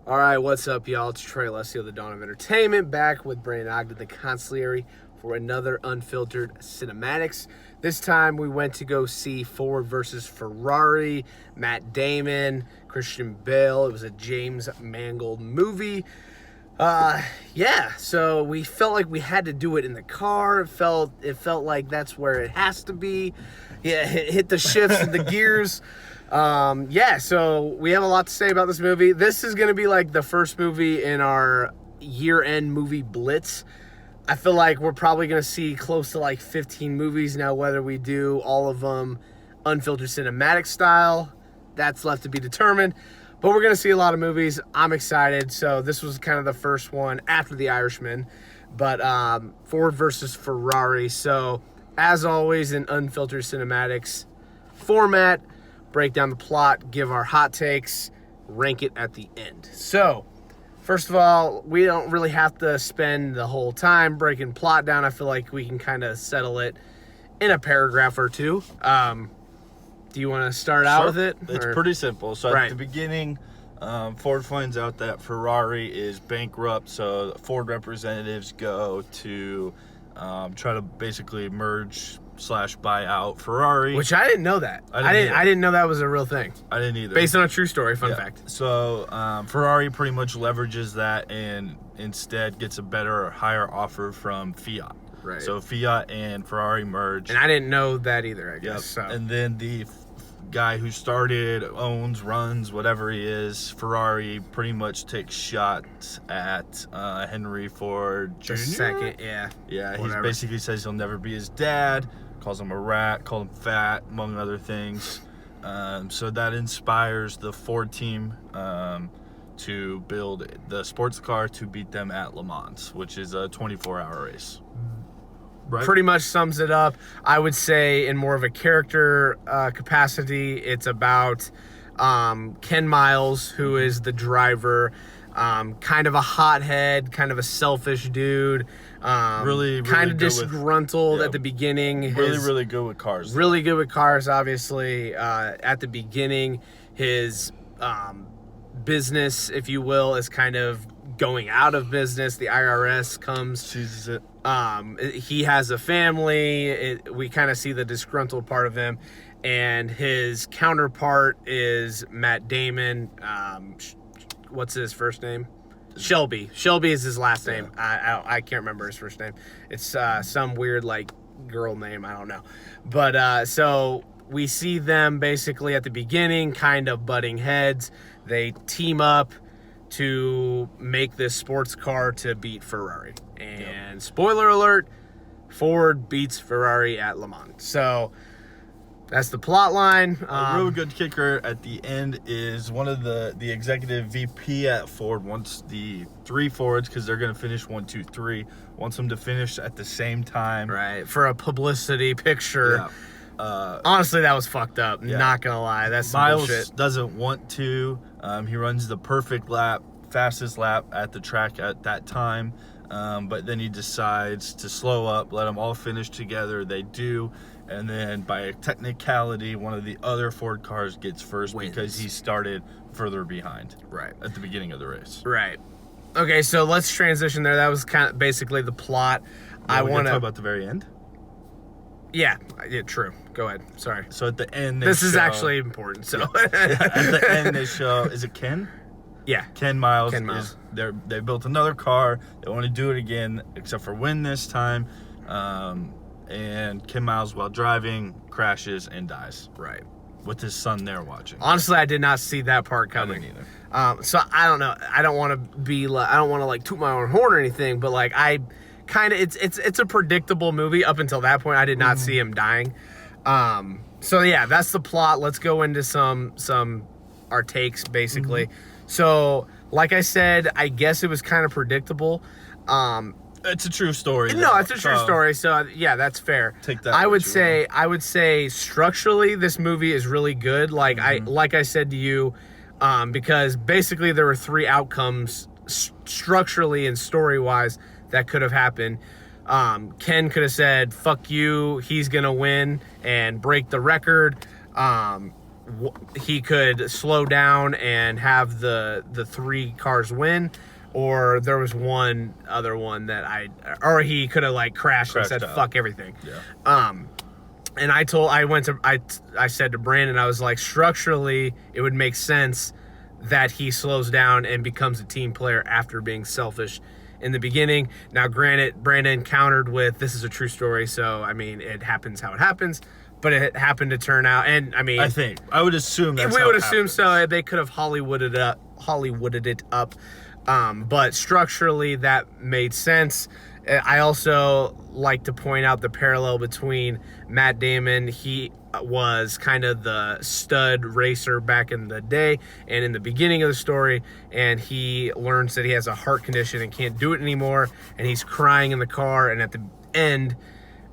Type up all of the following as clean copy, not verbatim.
All right, what's up, y'all? It's Trey of the Dawn of Entertainment, back with Brandon Ogden, the Consigliere, for another Unfiltered Cinematics. This time, we went to go see Ford versus Ferrari, Matt Damon, Christian Bale. It was a James Mangold movie. So we felt like we had to do it in the car. It felt like that's where it has to be. Yeah, hit the shifts and the gears. So we have a lot to say about this movie. This is going to be like the first movie in our year-end movie blitz. I feel like we're probably going to see close to like 15 movies now, whether we do all of them Unfiltered Cinematic style. That's left to be determined. But we're going to see a lot of movies. I'm excited. So this was kind of the first one after The Irishman. But Ford versus Ferrari. So as always in Unfiltered Cinematics format, break down the plot, give our hot takes, rank it at the end. So, first of all, we don't really have to spend the whole time breaking plot down. I feel like we can kind of settle it in a paragraph or two. Do you want to start out with it? It's pretty simple. So at the beginning, Ford finds out that Ferrari is bankrupt, so Ford representatives go to try to basically merge / buy out Ferrari, which I didn't know that. I didn't know that was a real thing. I didn't either. Based on a true story, fun fact. So Ferrari pretty much leverages that and instead gets a better, higher offer from Fiat. Right. So Fiat and Ferrari merge. And I didn't know that either, I guess. Yep. So. And then the guy who started, owns, runs, whatever he is, Ferrari pretty much takes shots at Henry Ford Jr. The second, yeah. Yeah, Whatever. he basically says he'll never be his dad, calls him a rat, called him fat, among other things. So that inspires the Ford team to build the sports car to beat them at Le Mans, which is a 24-hour race. Right. Pretty much sums it up. I would say in more of a character capacity, it's about Ken Miles, who is the driver, kind of a hothead, kind of a selfish dude, really kind of disgruntled at the beginning. Really good with cars. Really good with cars, obviously. At the beginning, his business, if you will, is kind of going out of business. The IRS comes, seizes it. He has a family. We kind of see the disgruntled part of him, and his counterpart is Matt Damon. What's his first name? Shelby. Shelby is his last name. I can't remember his first name. It's some weird like girl name. I don't know. But so we see them basically at the beginning, kind of butting heads. They team up to make this sports car to beat Ferrari. And spoiler alert, Ford beats Ferrari at Le Mans. So that's the plot line. A really good kicker at the end is one of the executive VP at Ford wants the 3 Fords, because they're going to finish 1, 2, 3, wants them to finish at the same time. Right, for a publicity picture. Yeah. Honestly, that was fucked up. Yeah. Not gonna lie, that's some Miles bullshit. Doesn't want to. He runs the perfect lap, fastest lap at the track at that time, but then he decides to slow up, let them all finish together. They do, and then by a technicality, one of the other Ford cars gets first because he started further behind. Right at the beginning of the race. Right. Okay, so let's transition there. That was kind of basically the plot. I want to talk about the very end. Yeah, true. Go ahead. Sorry. So at the end, this is actually important. So at the end, they show, is it Ken? Yeah. Ken Miles. They built another car. They want to do it again, except for win this time. And Ken Miles, while driving, crashes and dies. Right. With his son there watching. Honestly, I did not see that part coming. I didn't either. So I don't know. I don't want to be like, I don't want to like toot my own horn or anything, but like it's a predictable movie up until that point. I did not see him dying. So yeah, that's the plot. Let's go into some our takes basically. So like I said, I guess it was kind of predictable. It's a true story. No, it's a true story. So yeah, that's fair. Take that. I would say structurally, this movie is really good. Like I said to you, because basically there were 3 outcomes structurally and story wise that could have happened. Ken could have said, "Fuck you," he's gonna win and break the record. he could slow down and have the 3 cars win, or there was one other one that or he could have like crashed and said out. fuck everything. Yeah. And I said to Brandon, I was like, structurally, it would make sense that he slows down and becomes a team player after being selfish in the beginning. Now, granted, Brandon countered with, this is a true story, so, I mean, it happens how it happens, but it happened to turn out, and, I mean... I would assume that's we would assume so. They could have Hollywooded it up, but structurally, that made sense. I also like to point out the parallel between Matt Damon. He was kind of the stud racer back in the day and in the beginning of the story, and he learns that he has a heart condition and can't do it anymore, and he's crying in the car, and at the end,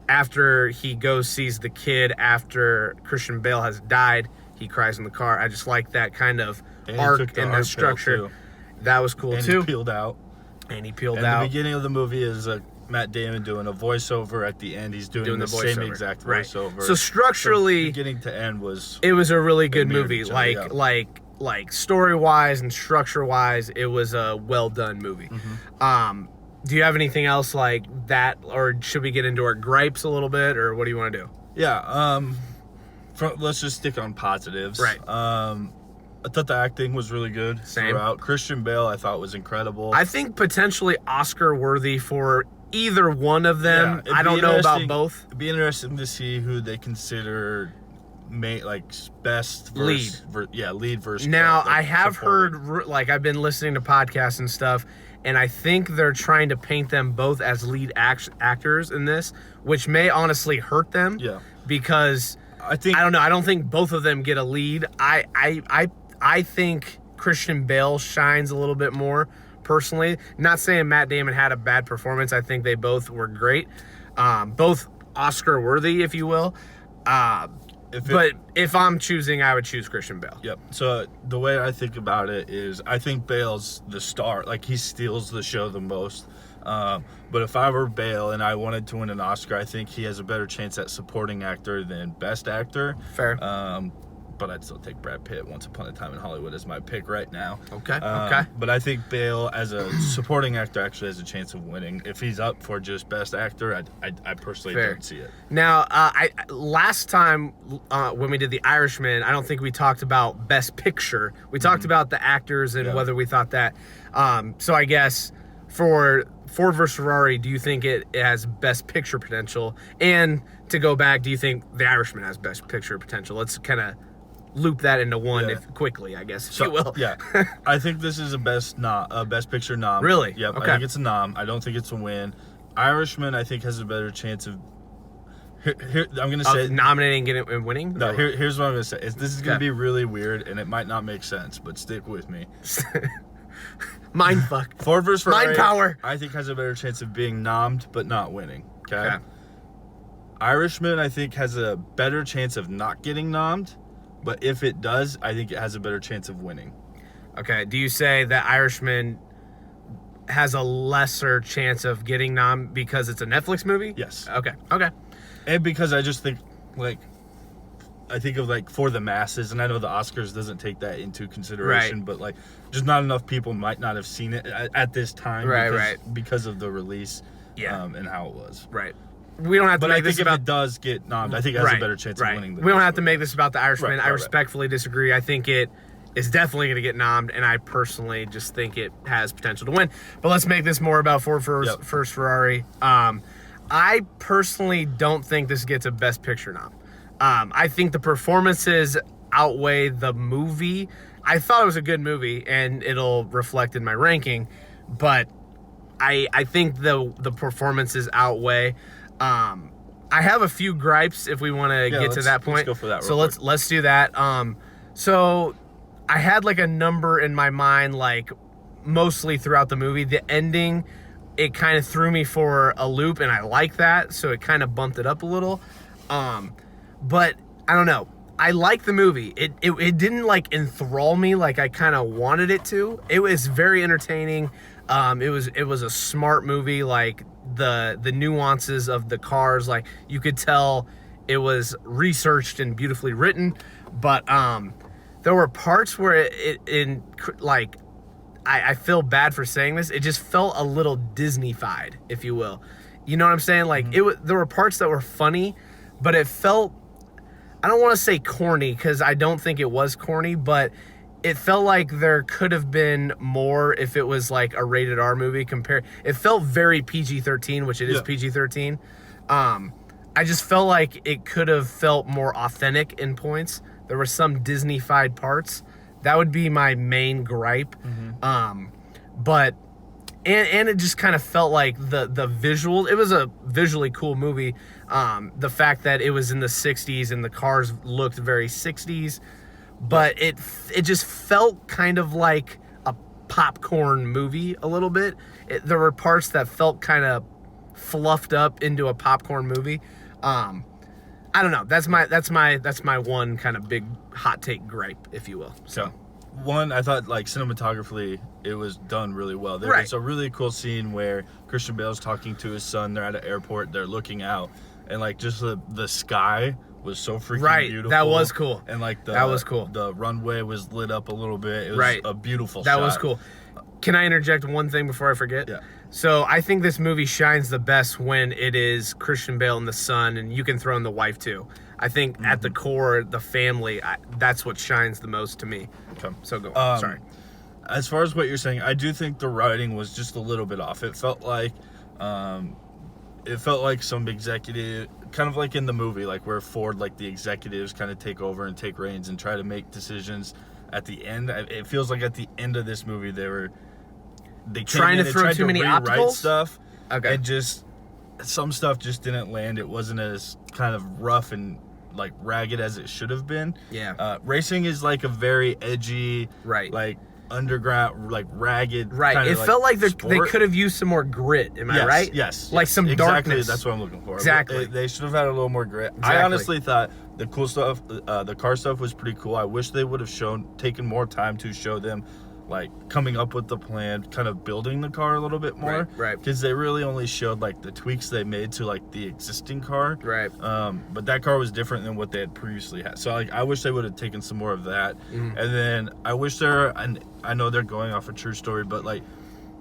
after he goes sees the kid after Christian Bale has died, he cries in the car. I just like that kind of arc and that structure. That was cool too. He peeled out. And he peeled and out. The beginning of the movie is Matt Damon doing a voiceover. At the end, he's doing the same exact voiceover. Right. So structurally, beginning to end it was a really good movie. Like story wise and structure wise, it was a well done movie. Mm-hmm. Do you have anything else like that, or should we get into our gripes a little bit, or what do you want to do? Yeah. Let's just stick on positives. Right. I thought the acting was really good throughout. Christian Bale, I thought, was incredible. I think potentially Oscar worthy for either one of them. I don't know about both. It'd be interesting to see who they consider best lead. Lead versus. Now, I have heard, I've been listening to podcasts and stuff, and I think they're trying to paint them both as lead actors in this, which may honestly hurt them. Yeah. Because I don't know. I don't think both of them get a lead. I think Christian Bale shines a little bit more, personally. Not saying Matt Damon had a bad performance. I think they both were great. Both Oscar-worthy, if you will. But if I'm choosing, I would choose Christian Bale. Yep. So the way I think about it is I think Bale's the star. Like, he steals the show the most. But if I were Bale and I wanted to win an Oscar, I think he has a better chance at supporting actor than best actor. Fair. But I'd still take Brad Pitt, Once Upon a Time in Hollywood, as my pick right now. Okay. But I think Bale, as a supporting actor, actually has a chance of winning. If he's up for just best actor, I personally don't see it. Now, last time when we did The Irishman, I don't think we talked about best picture. We talked about the actors and whether we thought that. So I guess for Ford vs. Ferrari, do you think it has best picture potential? And to go back, do you think The Irishman has best picture potential? Let's kind of loop that into one quickly, I guess, if you will. Yeah. I think this is a best picture nom. Really? Yep. Okay. I think it's a nom. I don't think it's a win. Irishman, I think, has a better chance of... Here, I'm going to say... nominating and winning? No, here's what I'm going to say. This is going to be really weird, and it might not make sense, but stick with me. Mind fuck. Ford vs. Ferrari, mind power. I think has a better chance of being nommed, but not winning. Okay? Irishman, I think, has a better chance of not getting nommed, but if it does, I think it has a better chance of winning. Okay. Do you say that Irishman has a lesser chance of getting nommed because it's a Netflix movie? Yes. Okay. And because I just think, I think of, for the masses, and I know the Oscars doesn't take that into consideration, but, just not enough people might not have seen it at this time because of the release and how it was. Right. We don't have to make this about... if it does get nommed, I think it has a better chance of winning. We don't have to make this about the Irishman. I respectfully disagree. I think it is definitely going to get nommed, and I personally just think it has potential to win. But let's make this more about Ford vs. Ferrari. I personally don't think this gets a Best Picture nom. I think the performances outweigh the movie. I thought it was a good movie, and it'll reflect in my ranking, but I think the performances outweigh. I have a few gripes if we want to get to that point. Let's go for that. So let's do that. So I had a number in my mind, mostly throughout the movie. The ending, it kind of threw me for a loop, and I like that, so it kind of bumped it up a little. But I don't know. I like the movie. It didn't enthrall me like I kind of wanted it to. It was very entertaining. It was a smart movie. The nuances of the cars, you could tell it was researched and beautifully written. But there were parts where I feel bad for saying this. It just felt a little Disney-fied, if you will. You know what I'm saying? Like there were parts that were funny, but it felt, I don't want to say corny because I don't think it was corny, but it felt like there could have been more if it was like a rated R movie it felt very PG-13, which it is PG-13. I just felt like it could have felt more authentic in points. There were some Disney-fied parts. That would be my main gripe. But it just kind of felt like the visual. It was a visually cool movie. The fact that it was in the 60s and the cars looked very 60s, but it just felt kind of like a popcorn movie a little bit. There were parts that felt kind of fluffed up into a popcorn movie. I don't know. That's my one kind of big hot take gripe, if you will. So, one, I thought like cinematographically, it was done really well. There was a really cool scene where Christian Bale's talking to his son. They're at an airport. They're looking out, and like just the sky was so freaking beautiful. That was cool. And like that was cool. The runway was lit up a little bit. It was a beautiful shot. That was cool. Can I interject one thing before I forget? Yeah. So I think this movie shines the best when it is Christian Bale and the son, and you can throw in the wife too. I think at the core, the family, that's what shines the most to me. Okay. So go on. Sorry. As far as what you're saying, I do think the writing was just a little bit off. It felt like some executive, kind of like in the movie, like where Ford, like the executives kind of take over and take reins and try to make decisions at the end. It feels like at the end of this movie, they trying to throw too many obstacles stuff. Okay. And just some stuff just didn't land. It wasn't as kind of rough and like ragged as it should have been. Yeah. Racing is like a very edgy, like underground, like ragged. Right. Kind it of felt like they sport. could have used some more grit. Am I right? Yes. Like some darkness. That's what I'm looking for. Exactly. They should have had a little more grit. Exactly. I honestly thought the cool stuff, the car stuff was pretty cool. I wish they would have taken more time to show them like coming up with the plan, kind of building the car a little bit more. Right. Because they really only showed like the tweaks they made to like the existing car. Right. But that car was different than what they had previously had. So like I wish they would have taken some more of that. And then I wish and I know they're going off a true story, but like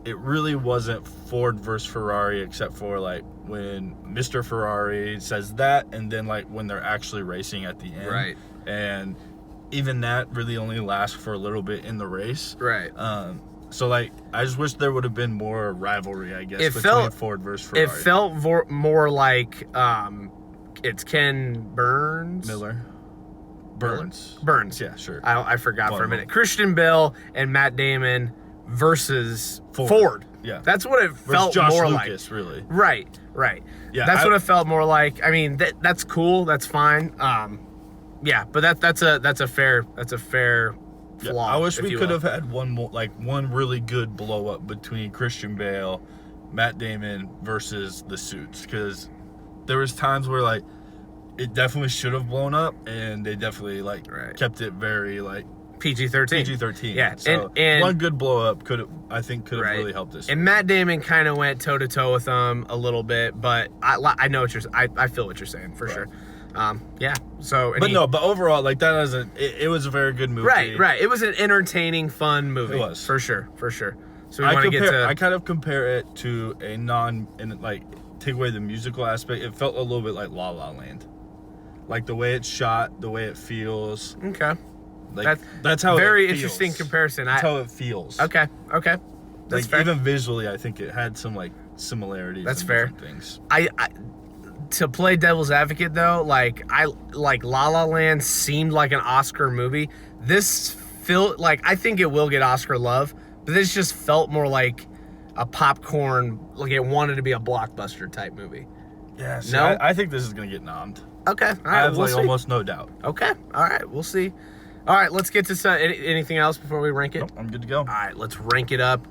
it really wasn't Ford versus Ferrari except for like when Mr. Ferrari says that, and then like when they're actually racing at the end. Right. And even that really only lasts for a little bit in the race. Right. So like I just wish there would have been more rivalry, I guess, between Ford versus Ferrari. It felt more like it's Ken Burns. Burns. Yeah, sure. I forgot for a minute. Christian Bale and Matt Damon versus Ford. Yeah. That's what it felt Josh more Lucas, like. really. Right. Yeah. That's what it felt more like. I mean, that's cool. That's fine. Yeah, but that's a fair flaw. I wish we could have had one really good blow up between Christian Bale, Matt Damon versus the Suits, because there was times where like it definitely should have blown up, and they definitely kept it very like PG-13. PG-13. Yeah, so and one good blow up could have really helped this. And Matt Damon kind of went toe to toe with them a little bit, but I know what I feel what you're saying for sure. Yeah. So, but overall, like that it was a very good movie. Right. It was an entertaining, fun movie. It was for sure. So I kind of compare it to take away the musical aspect. It felt a little bit like La La Land, like the way it's shot, the way it feels. Okay. Like that's how very it feels. Interesting comparison. That's how it feels. Okay. That's fair. Even visually, I think it had some like similarities. That's fair. Things. I to play devil's advocate though, like La La Land seemed like an Oscar movie. This felt like, I think it will get Oscar love, but this just felt more like a popcorn, like it wanted to be a blockbuster type movie. Yeah. So no, I think this is gonna get nommed. Okay. All right, I have almost no doubt. Okay. All right. We'll see. All right. Let's get to anything else before we rank it. Nope, I'm good to go. All right. Let's rank it up.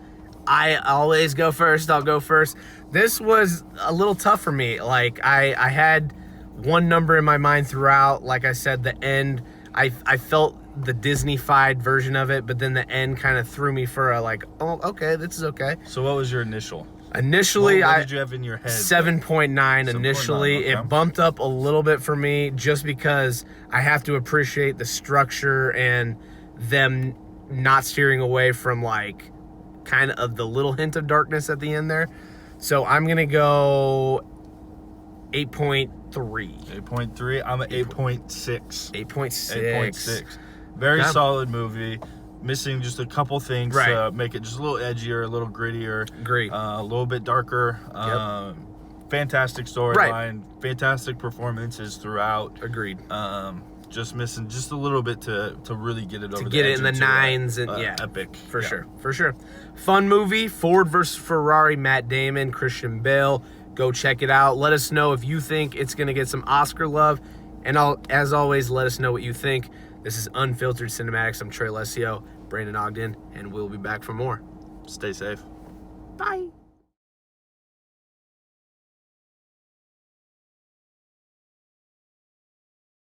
I always go first. I'll go first. This was a little tough for me. Like I had one number in my mind throughout. Like I said, the end, I felt the Disney-fied version of it, but then the end kind of threw me for a oh, okay, this is okay. So what was your initial? Initially, what did you have in your head? 7.9 initially. 7.9, okay. It bumped up a little bit for me just because I have to appreciate the structure and them not steering away from like kind of the little hint of darkness at the end there. So I'm going to go 8.3. 8.3. I'm at 8.6. 8.6. 8.6. Very solid movie. Missing just a couple things to make it just a little edgier, a little grittier. Great. A little bit darker. Fantastic storyline. Fantastic performances throughout. Agreed. Just missing just a little bit to really get it over to the get edge it in the into nines and epic. For sure. Fun movie. Ford versus Ferrari. Matt Damon, Christian Bale. Go check it out. Let us know if you think it's going to get some Oscar love. And as always, let us know what you think. This is Unfiltered Cinematics. I'm Trey Lesio, Brandon Ogden, and we'll be back for more. Stay safe. Bye.